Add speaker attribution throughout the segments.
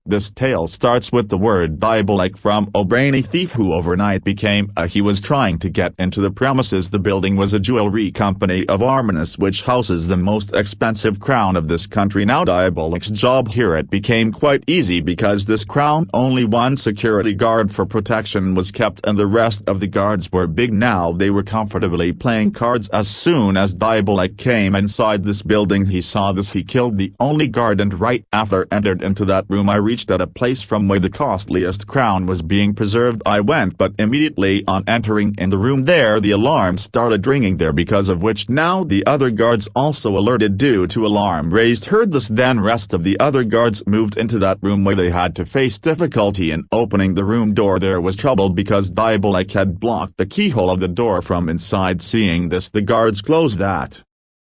Speaker 1: This tale starts with the word diabolic from a brainy thief who overnight became he was trying to get into the premises. The building was a jewelry company of Armanus which houses the most expensive crown of this country. Now Diabolic's job here it became quite easy because this crown only one security guard for protection was kept and the rest of the guards were big. Now they were comfortably playing cards. As soon as Diabolic came inside this building he saw this. He killed the only guard and right after entered into that room I reached at a place from where the costliest crown was being preserved. I went but immediately on entering in the room there the alarm started ringing there, because of which now the other guards also alerted due to alarm raised. Heard this then rest of the other guards moved into that room where they had to face difficulty in opening the room door. There was trouble because Diabolic had blocked the keyhole of the door from inside. Seeing this the guards closed that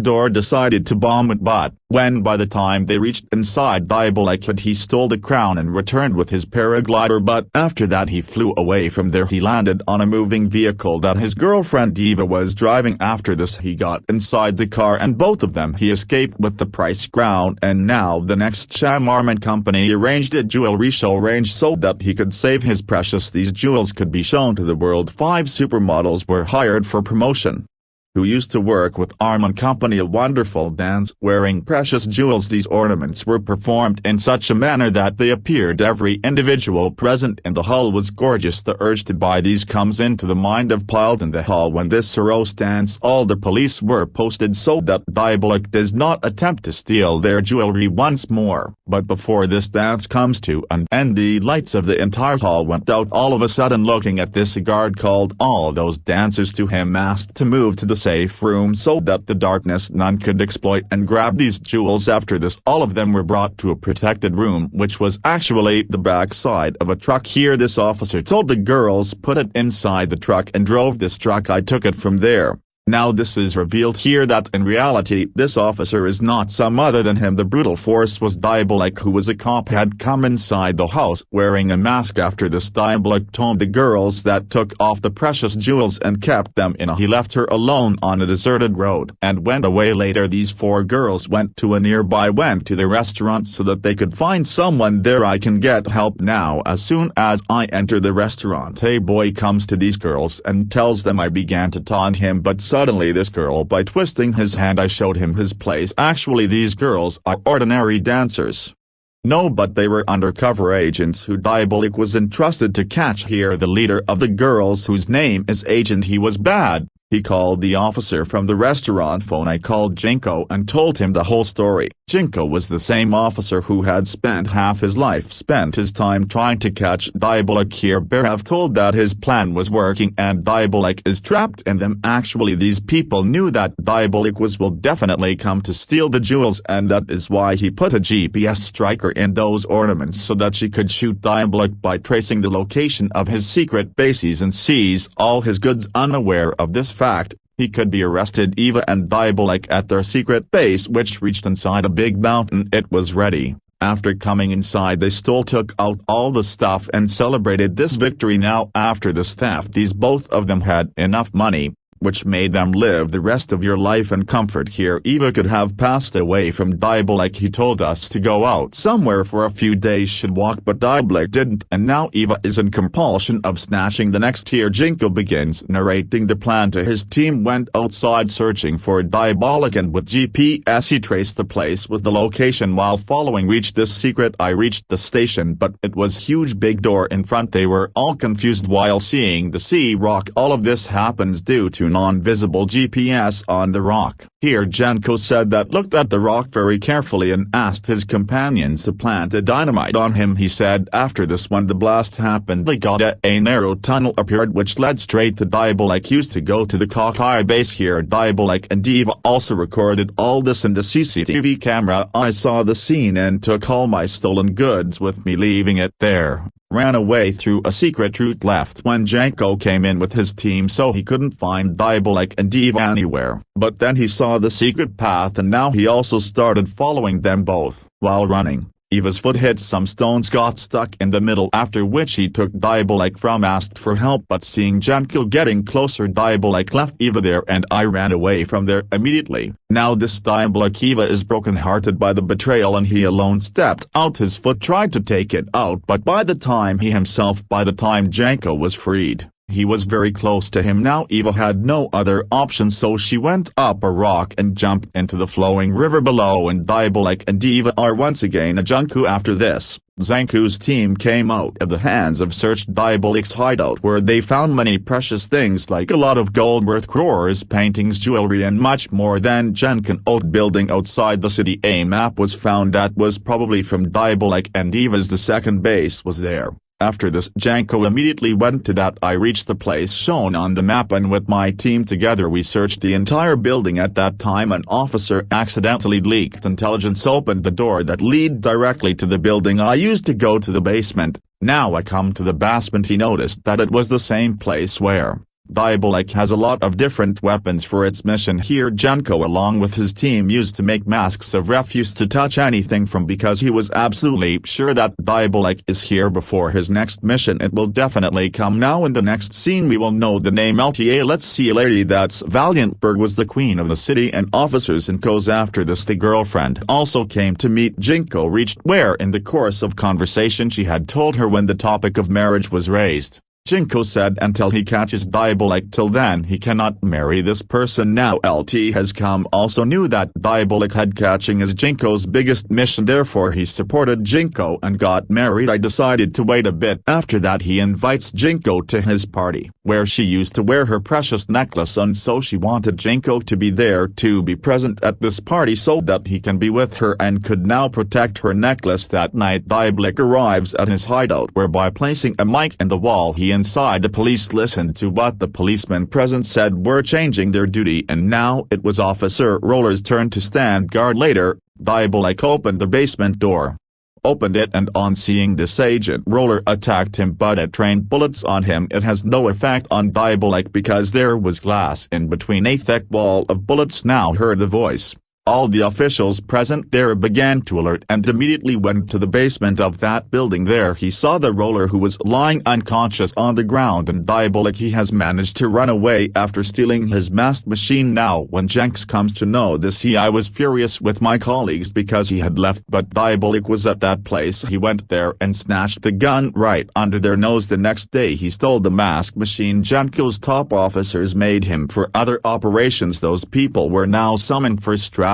Speaker 1: door, decided to bomb it, but when by the time they reached inside Diabolic he stole the crown and returned with his paraglider, but after that he flew away from there. He landed on a moving vehicle that his girlfriend Eva was driving. After this he got inside the car and both of them he escaped with the prize crown. And now the next sham Armand company arranged a jewelry show range so that he could save his precious. These jewels could be shown to the world. 5 supermodels were hired for promotion who used to work with Armand Company. A wonderful dance wearing precious jewels. These ornaments were performed in such a manner that they appeared every individual present in the hall was gorgeous. The urge to buy these comes into the mind of piled in the hall. When this heroic dance all the police were posted so that Diabolic does not attempt to steal their jewelry once more. But before this dance comes to an end the lights of the entire hall went out. All of a sudden looking at this a guard called all those dancers to him, asked to move to the safe room so that the darkness none could exploit and grab these jewels. After this all of them were brought to a protected room which was actually the back side of a truck. Here this officer told the girls put it inside the truck and drove this truck. I took it from there. Now this is revealed here that in reality this officer is not some other than him. The brutal force was Diabolic, who was a cop, had come inside the house wearing a mask. After this Diabolic told the girls that took off the precious jewels and kept them in a he left her alone on a deserted road and went away. Later these 4 girls went to the restaurant so that they could find someone there. I can get help now. As soon as I enter the restaurant a boy comes to these girls and tells them I began to taunt him, but suddenly this girl by twisting his hand I showed him his place. Actually these girls are ordinary dancers. No, but they were undercover agents who Diabolic was entrusted to catch. Here the leader of the girls, whose name is Agent, he was bad. He called the officer from the restaurant phone. I called Jinko and told him the whole story. Jinko was the same officer who had spent half his life spent his time trying to catch Diabolic. Here Barav told that his plan was working and Diabolic is trapped in them. Actually these people knew that Diabolic will definitely come to steal the jewels, and that is why he put a GPS striker in those ornaments so that she could shoot Diabolic by tracing the location of his secret bases and seize all his goods. Unaware of this fact, he could be arrested. Eva and Diabolic at their secret base, which reached inside a big mountain. It was ready. After coming inside they took out all the stuff and celebrated this victory. Now after this theft these both of them had enough money, which made them live the rest of your life in comfort. Here Eva could have passed away from Diabolic. He told us to go out somewhere for a few days, should walk, but Diabolic didn't, and now Eva is in compulsion of snatching the next. Here Jinko begins narrating the plan to his team. Went outside searching for Diabolic and with GPS he traced the place with the location while following. Reached this secret. I reached the station, but it was huge big door in front. They were all confused while seeing the sea rock. All of this happens due to non-visible GPS on the rock. Here Janko said that looked at the rock very carefully and asked his companions to plant a dynamite on him. He said after this when the blast happened they got a narrow tunnel appeared which led straight to Diabolic used to go to the Kokai base. Here Diabolic and Eva also recorded all this in the CCTV camera. I saw the scene and took all my stolen goods with me, leaving it there. Ran away through a secret route, left when Janko came in with his team so he couldn't find Diabolic and Eva anywhere. But then he saw the secret path and now he also started following them both. While running, Eva's foot hit some stones, got stuck in the middle, after which he took Diabolik from, asked for help, but seeing Janko getting closer, Diabolik left Eva there and I ran away from there immediately. Now this Diabolik Eva is broken-hearted by the betrayal and he alone stepped out. His foot tried to take it out, but by the time Janko was freed, he was very close to him. Now Eva had no other option, so she went up a rock and jumped into the flowing river below, and Diabolik and Eva are once again a Janko. After this, Zanku's team came out of the hands of searched Diabolik's hideout, where they found many precious things like a lot of gold worth crores, paintings, jewelry and much more. Then Jankan old building outside the city. A map was found that was probably from Diabolik, and Eva's the second base was there. After this, Janko immediately went to that. I reached the place shown on the map, and with my team together we searched the entire building. At that time an officer accidentally leaked intelligence, opened the door that lead directly to the building I used to go to the basement. Now I come to the basement. He noticed that it was the same place where Diabolik has a lot of different weapons for its mission. Here Janko along with his team used to make masks of refuse to touch anything from, because he was absolutely sure that Diabolik is here before his next mission. It will definitely come. Now in the next scene we will know the name LTA. Let's see. A lady that's Valiantburg was the queen of the city and officers and goes. After this the girlfriend also came to meet Janko reached, where in the course of conversation she had told her when the topic of marriage was raised. Janko said until he catches Diabolik, till then he cannot marry this person. Now LT has come, also knew that Diabolik had catching is Janko's biggest mission, therefore he supported Janko and got married. I decided to wait a bit. After that he invites Janko to his party, where she used to wear her precious necklace, and so she wanted Janko to be there to be present at this party so that he can be with her and could now protect her necklace. That night Diabolik arrives at his hideout, where by placing a mic in the wall he inside the police listened to what the policemen present said were changing their duty, and now it was Officer Roller's turn to stand guard. Later, Diabolik opened the basement door. Opened it, and on seeing this Agent Roller attacked him, but it trained bullets on him. It has no effect on Diabolik because there was glass in between, a thick wall of bullets. Now heard the voice. All the officials present there began to alert and immediately went to the basement of that building. There he saw the Roller, who was lying unconscious on the ground, and Diabolik he has managed to run away after stealing his masked machine. Now when Jenks comes to know this, I was furious with my colleagues because he had left, but Diabolik was at that place. He went there and snatched the gun right under their nose. The next day he stole the masked machine. Janko's top officers made him for other operations. Those people were now summoned for strategizing.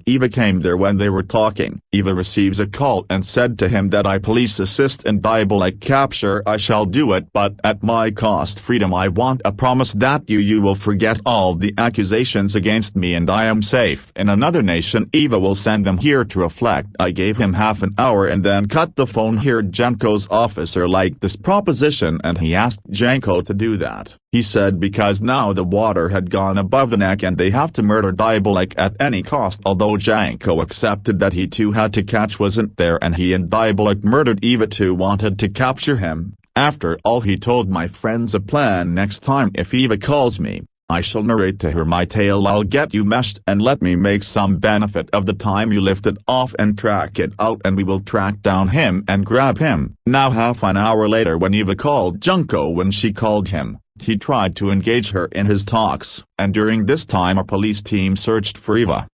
Speaker 1: Eva came there when they were talking. Eva receives a call and said to him that I police assist and Diabolik capture. I shall do it, but at my cost. Freedom. I want a promise that you will forget all the accusations against me and I am safe in another nation. Eva will send them here to reflect. I gave him half an hour and then cut the phone. Here Janko's officer liked this proposition and he asked Janko to do that. He said because now the water had gone above the neck and they have to murder Diabolik at any cost. Although Janko accepted that he too had to catch wasn't there, and he and Diabolik murdered Eva too, wanted to capture him. After all, he told my friends a plan. Next time if Eva calls me, I shall narrate to her my tale. I'll get you meshed and let me make some benefit of the time you lifted off and track it out, and we will track down him and grab him. Now half an hour later, when Eva called Janko, when she called him, he tried to engage her in his talks, and during this time a police team searched for Eva,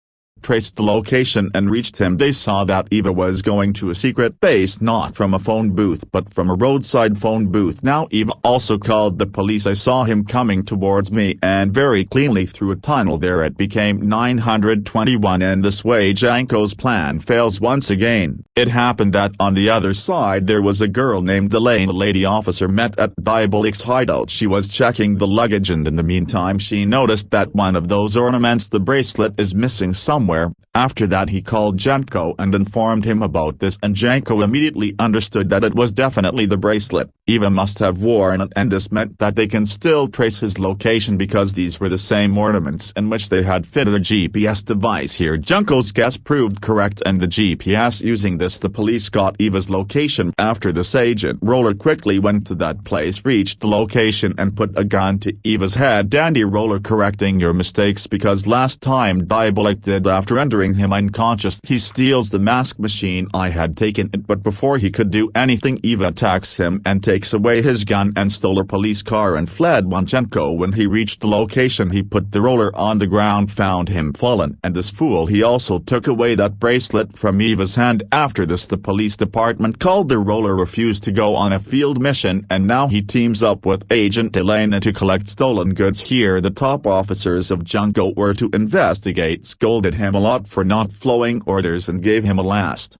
Speaker 1: traced the location and reached him. They saw that Eva was going to a secret base, not from a phone booth but from a roadside phone booth. Now Eva also called the police. I saw him coming towards me and very cleanly through a tunnel. There it became 921, and this way Janko's plan fails once again. It happened that on the other side there was a girl named Elaine. The lady officer met at Diabolik's hideout. She was checking the luggage, and in the meantime she noticed that one of those ornaments, the bracelet, is missing somewhere. After that he called Janko and informed him about this, and Janko immediately understood that it was definitely the bracelet. Eva must have worn it, and this meant that they can still trace his location because these were the same ornaments in which they had fitted a GPS device. Here Junko's guess proved correct, and the GPS using this the police got Eva's location. After this, Agent Roller quickly went to that place, reached the location and put a gun to Eva's head. Dandy Roller, correcting your mistakes, because last time Diabolic did. After rendering him unconscious, he steals the mask machine. I had taken it, but before he could do anything, Eva attacks him and takes away his gun and stole a police car and fled. When he reached the location, he put the Roller on the ground, found him fallen, and this fool he also took away that bracelet from Eva's hand. After this, the police department called the Roller, refused to go on a field mission, and now he teams up with Agent Elena to collect stolen goods. Here the top officers of Junko were to investigate, scolded him a lot for not following orders, and gave him a last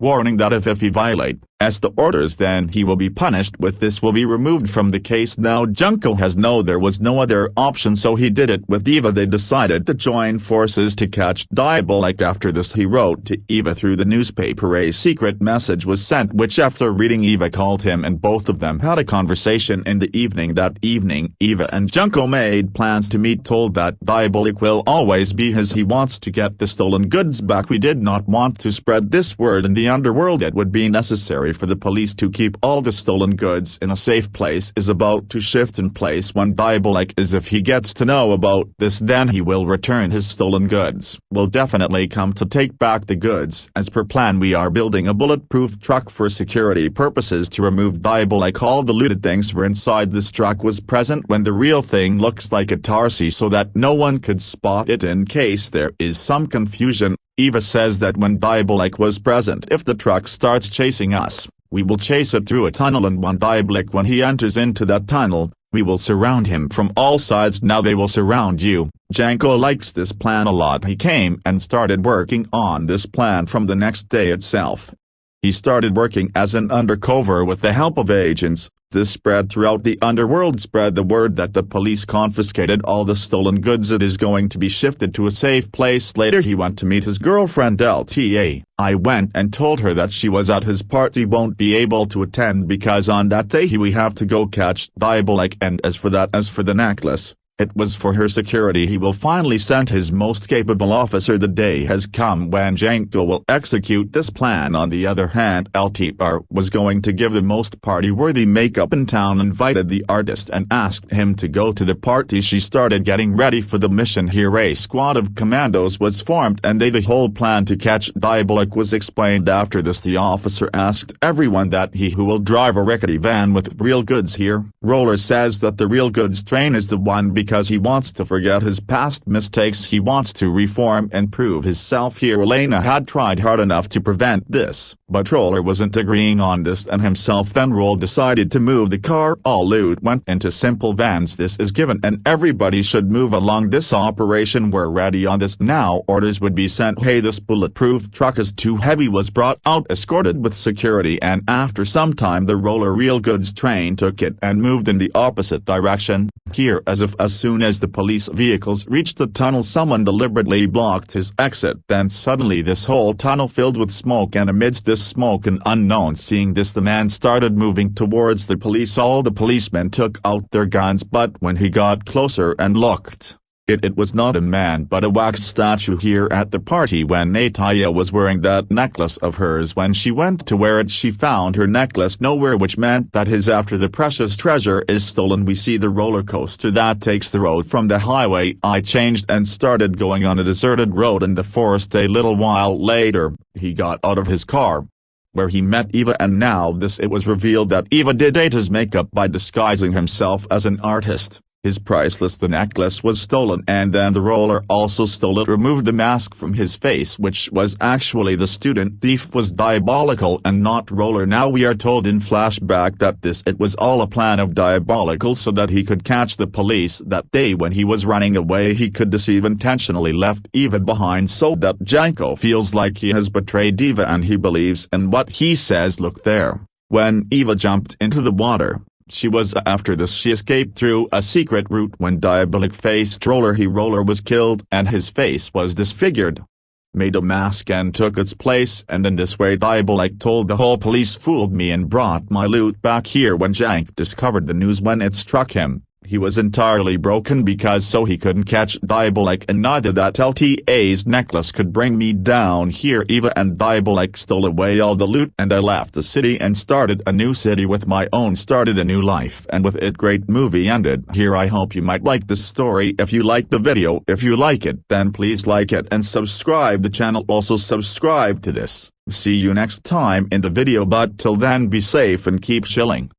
Speaker 1: warning that if he violates the orders, then he will be punished. With this will be removed from the case. Now Junko there was no other option, so he did it with Eva. They decided to join forces to catch Diabolic. After this, he wrote to Eva through the newspaper. A secret message was sent, which after reading, Eva called him, and both of them had a conversation in the evening. That evening, Eva and Junko made plans to meet, told that Diabolic will always be his. He wants to get the stolen goods back. We did not want to spread this word in the underworld. It would be necessary for the police to keep all the stolen goods in a safe place. Is about to shift in place when Diabolic is. If he gets to know about this, then he will return his stolen goods. Will definitely come to take back the goods. As per plan, we are building a bulletproof truck for security purposes to remove Diabolic. All the looted things were inside this truck was present when the real thing looks like a Tarsi, so that no one could spot it. In case there is some confusion, Eva says that when Diabolic was present, if the truck starts chasing us, we will chase it through a tunnel, and when he enters into that tunnel, we will surround him from all sides. Now they will surround you. Junko likes this plan a lot. He came and started working on this plan from the next day itself. He started working as an undercover with the help of agents. This spread throughout the underworld, spread the word that the police confiscated all the stolen goods. It is going to be shifted to a safe place. Later he went to meet his girlfriend LTA. I went and told her that she was at his party, won't be able to attend because on that day we have to go catch Diabolic, and as for the necklace, it was for her security. He will finally send his most capable officer. The day has come when Junko will execute this plan. On the other hand, LTR was going to give the most party-worthy makeup in town, invited the artist and asked him to go to the party. She started getting ready for the mission. Here a squad of commandos was formed, and the whole plan to catch Diabolic was explained. After this, the officer asked everyone that he who will drive a rickety van with real goods. Here, Roller says that the real goods train is the one because he wants to forget his past mistakes. He wants to reform and prove himself. Here Elena had tried hard enough to prevent this, but Roller wasn't agreeing on this and himself. Then Roll decided to move the car. All loot went into simple vans. This is given and everybody should move along this operation. We're ready on this now. Orders would be sent. Hey, this bulletproof truck is too heavy. Was brought out escorted with security, and after some time the Roller real goods train took it and moved in the opposite direction. Here, as soon as the police vehicles reached the tunnel, someone deliberately blocked his exit. Then suddenly this whole tunnel filled with smoke, and amidst this smoke an unknown. Seeing this, the man started moving towards the police. All the policemen took out their guns, but when he got closer and looked, it was not a man but a wax statue. Here at the party, when Nataya was wearing that necklace of hers, when she went to wear it, she found her necklace nowhere, which meant that after the precious treasure is stolen. We see the roller coaster that takes the road from the highway. I changed and started going on a deserted road in the forest. A little while later, he got out of his car, where he met Eva, and now it was revealed that Eva did his makeup by disguising himself as an artist. His priceless the necklace was stolen, and then the Roller also stole it, removed the mask from his face, which was actually the student thief was Diabolical and not Roller. Now we are told in flashback that it was all a plan of Diabolical so that he could catch the police. That day when he was running away, he could deceive, intentionally left Eva behind so that Junko feels like he has betrayed Eva and he believes in what he says. Look there. When Eva jumped into the water, after this she escaped through a secret route. When Diabolic faced Roller, Roller was killed and his face was disfigured. made a mask and took its place, and in this way Diabolic told the whole police fooled me and brought my loot back here. When Jank discovered the news when it struck him, he was entirely broken because so he couldn't catch Diabolic, and neither that LTA's necklace could bring me down here. Eva and Diabolic stole away all the loot, and I left the city and started a new city with my own, started a new life, and with it great movie ended here. I hope you might like this story. If you like the video, if you like it, then please like it and subscribe the channel. Also subscribe to this. See you next time in the video, but till then be safe and keep chilling.